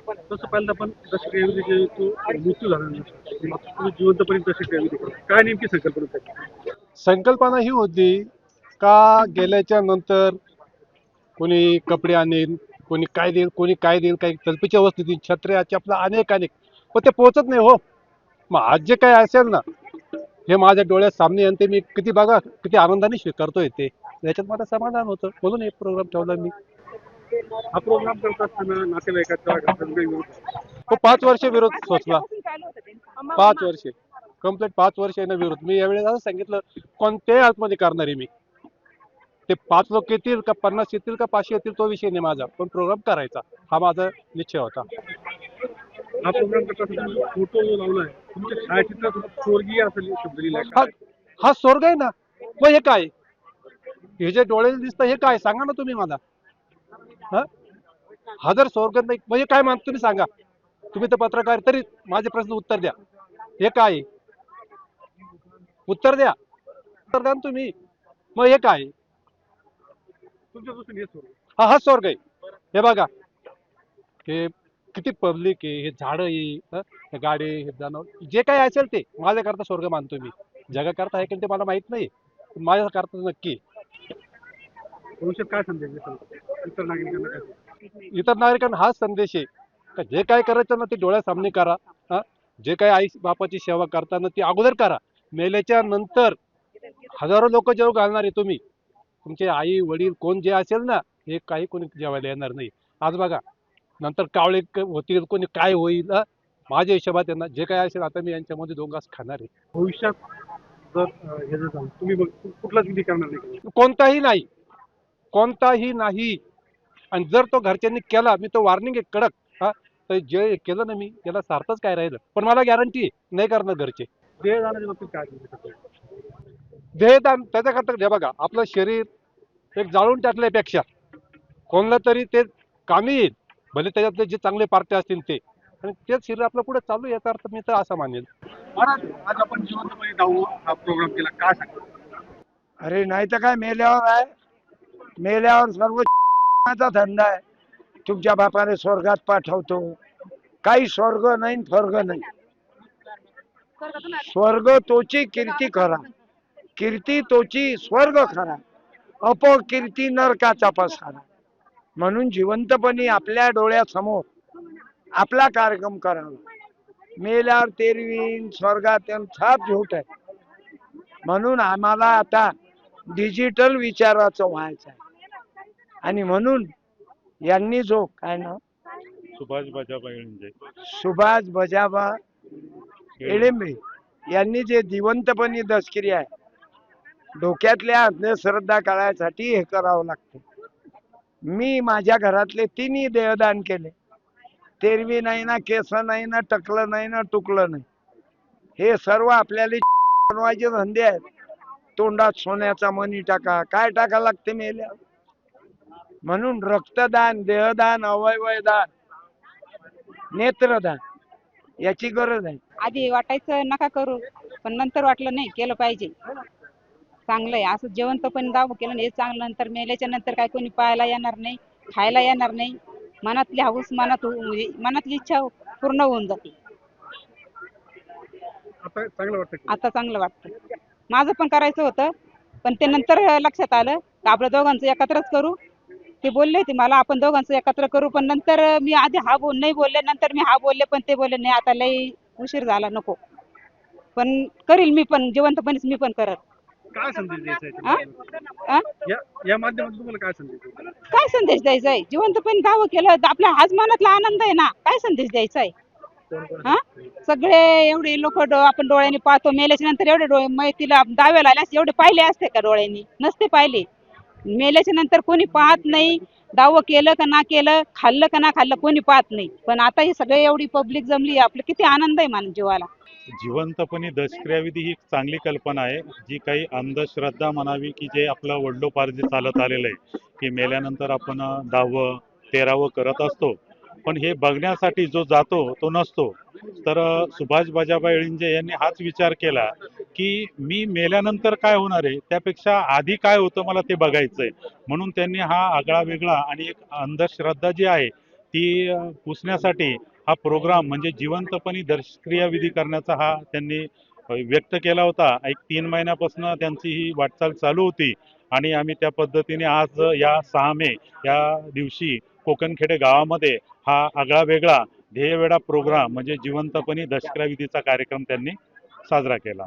तसं पाहिलं तर आपण दशक्रियेमध्ये तो मृत्यू झाल्यानंतर तुम्ही जिवंतपणे दशक्रियेमध्ये करता. काय नेमकी संकल्पना त्याची? संकल्पना ही होती का गेल्याच्या नंतर कोणी कपडे आणेल, कोणी काय देईल, काही तलपीच्या वस्तू देईल, छत्र्या चपला अनेक अनेक, पण ते पोहोचत नाही हो. मग आज जे काही असेल ना, हे माझ्या डोळ्यात सामने आणि ते मी किती बघा किती आनंदाने स्वीकारतोय ते, याच्यात मला समाधान होतं, म्हणून एक प्रोग्राम ठेवला मी. हा प्रोग्राम करत असताना नातेवाईकाचा घरच्यांचा विरोध झाला. तो 5 वर्ष विरोध सोचला. 5 वर्ष कंप्लीट 5 वर्ष आहे ना विरोध. मी यावेळेस असं सांगितलं, कोणत्याही आतमध्ये करणार आहे मी. ते 5 लोक येतील का 50 येतील का 500 येतील तो विषय नाही माझा, पण प्रोग्राम करायचा हा माझा निश्चय होता. हा प्रोग्राम करत असताना फोटो जो लावलाय तुमच्या छायाचित्रात स्वर्गीय असेल शब्द लिहिलाय हा काय? हा स्वर्ग आहे ना. मग हे काय, हे जे डोळ्याला दिसतं हे काय सांगा ना तुम्ही मला. हा हा जर स्वर्ग नाही म्हणजे काय मान तुम्ही सांगा. तुम्ही तर पत्रकार, तरी माझे प्रश्न उत्तर द्या. हे काय, उत्तर द्या, उत्तर द्या ना तुम्ही. मग हे काय, तुमच्यापासून हे स्वर्ग. हा स्वर्ग आहे. हे बघा, हे किती पब्लिक आहे, हे झाडं आहे, हे गाडी, हे जनावर, जे काही असेल ते माझ्याकरता स्वर्ग मानतो मी. जगाकरता आहे की ते मला माहित नाही, पण माझ्याकरता नक्की. भविष्यात काय संदेश देशाल इतर नागरिकांना काय? इतर नागरिकांना हाच संदेश आहे का जे काय करायचं ना ते डोळ्यासामने करा. हा जे काही आई बापाची सेवा करताना ती अगोदर करा. मेल्याच्या नंतर हजारो लोक जेव घालणार आहे, तुम्ही तुमचे आई वडील कोण जे असेल ना, हे काही कोणी जेवायला येणार नाही. आज बघा नंतर कावळे होतील, कोणी काय होईल. माझ्या हिशोबात त्यांना जे काय असेल, आता मी यांच्यामध्ये 2 घास खाणार आहे. भविष्यात जर हे जर झालं तुम्ही कुठलाच विधी करणार नाही? कोणताही नाही, कोणताही नाही. आणि जर तो घरच्यांनी केला, मी तो वॉर्निंग आहे कडक. हा तर जे केलं ना मी त्याला सार्थच काय राहिलं, पण मला गॅरंटी आहे नाही करणार घरचे. देह जाण्याच्या बाबतीत काय सांगू? देहदान त्याच्याकरता हे बघा, आपलं शरीर एक जाळून टाकल्यापेक्षा कोणला तरी ते कामी येईल, भले त्याच्यातले जे चांगले पार्टे असतील ते, आणि तेच शरीर आपलं पुढे चालू, याचा अर्थ मी तर असा मानेल. महाराज आज आपण जिवंतपणे जाऊ हा प्रोग्राम केला, काय सांगा? अरे नाही तर काय, मेल्यावर आहे. मेल्यावर सर्व चा धंदा आहे. तुमच्या बापाने स्वर्गात पाठवतो. काही स्वर्ग नाही स्वर्ग नाही. स्वर्ग तोची कीर्ती खरा, कीर्ती तोची स्वर्ग खरा, अपकीर्ती नरकाचा पसारा. म्हणून जिवंतपणी आपल्या डोळ्यासमोर आपला कार्यक्रम करावा. मेल्यावर तेरवीन स्वर्गात साप झूट आहे. म्हणून आम्हाला आता डिजिटल विचाराचं व्हायचं आहे. आणि म्हणून यांनी जो काय नाव, सुभाष बजाबा येळंजे, सुभाष बजाबा येळंबे यांनी जे जिवंतपणी दशक्रिया आहे, डोक्यातल्या अंधश्रद्धा काढायसाठी हे करावं लागतं. मी माझ्या घरातले 3 देहदान केले. तेरवी नाही ना, केस नाही ना, टकलं नाही ना, टुकलं नाही. हे सर्व आपल्याला बनवायचे धंदे आहेत. तोंडात सोन्याचा मणी टाका, काय टाका लागते मेल्या. म्हणून रक्तदान, देहदान, अवयवदान, नेत्रदान याची गरज आहे. आधी वाटायचं नका करू, पण नंतर वाटलं नाही केलं पाहिजे. चांगलंय असं जिवंतपणे दाव केलं ना, हे चांगलं. नंतर मेल्याच्या नंतर काय कोणी पाहायला येणार नाही, खायला येणार नाही. मनातली हौस म्हणजे मनातली इच्छा पूर्ण होऊन जाते. आता चांगलं वाटतं का? आता चांगलं वाटतं. माझं पण करायचं होतं, पण ते नंतर लक्षात आलं का आपल्या दोघांचं एकत्रच करू. ते बोलले होते मला आपण दोघांचं एकत्र करू, पण नंतर मी आधी नाही बोलले, नंतर मी बोलले, पण ते बोलले नाही आता लई उशीर झाला नको. पण करील मी पण जिवंतपणेच मी पण करत. काय संदेश द्यायचा आहे आ? तुम्हाला? आ? या माध्यमातून तुम्हाला काय संदेश द्यायचा? काय संदेश द्यायचा आहे? जिवंतपणे दाव केलं तर आपल्या आज मनातला आनंद आहे ना, काय संदेश द्यायचा आहे? हा सगळे एवढे लोक आपण डोळ्यांनी पाहतो, मेल्याच्या नंतर एवढे डोळे मैतीला दाव्याला आल्यास एवढे पाहिले असते का? डोळ्यांनी नसते पाहिले. मेल्याच्या नंतर कोणी पाहत नाही. दाव केलं का ना केलं, खाल्लं का ना खाल्लं, कोणी पाहत नाही. पण आता हे सगळे एवढी पब्लिक जमली, आपलं किती आनंद आहे मान जीवाला. जिवंतपणी दशक्रियाविधी ही चांगली कल्पना आहे. जी काही अंधश्रद्धा म्हणावी की जे आपलं वडिलोपार्जित चालत आलेलं आहे की मेल्यानंतर आपण 10वं 13वं करत असतो, पण हे बघण्यासाठी जो जातो तो नसतो. तर सुभाष बजाबा येळंजे यांनी हाच विचार केला की मी मेल्यानंतर काय होणार आहे त्यापेक्षा आधी काय होतं मला ते बघायचंय. म्हणून त्यांनी हा आगळा वेगळा आणि एक अंधश्रद्धा जी आहे ती पुसण्यासाठी हा प्रोग्राम म्हणजे जिवंतपणी दशक्रियाविधी करण्याचा हा त्यांनी व्यक्त केला होता. एक 3 महिन्यापासून त्यांची ही वाटचाल चालू होती आणि आम्ही त्या पद्धतीने आज या 6 मे या दिवशी कोकणखेडे गावामध्ये हा आगळा वेगळा ध्येयवेडा प्रोग्राम म्हणजे जिवंतपणी दशक्रियाविधीचा कार्यक्रम त्यांनी साजरा केला.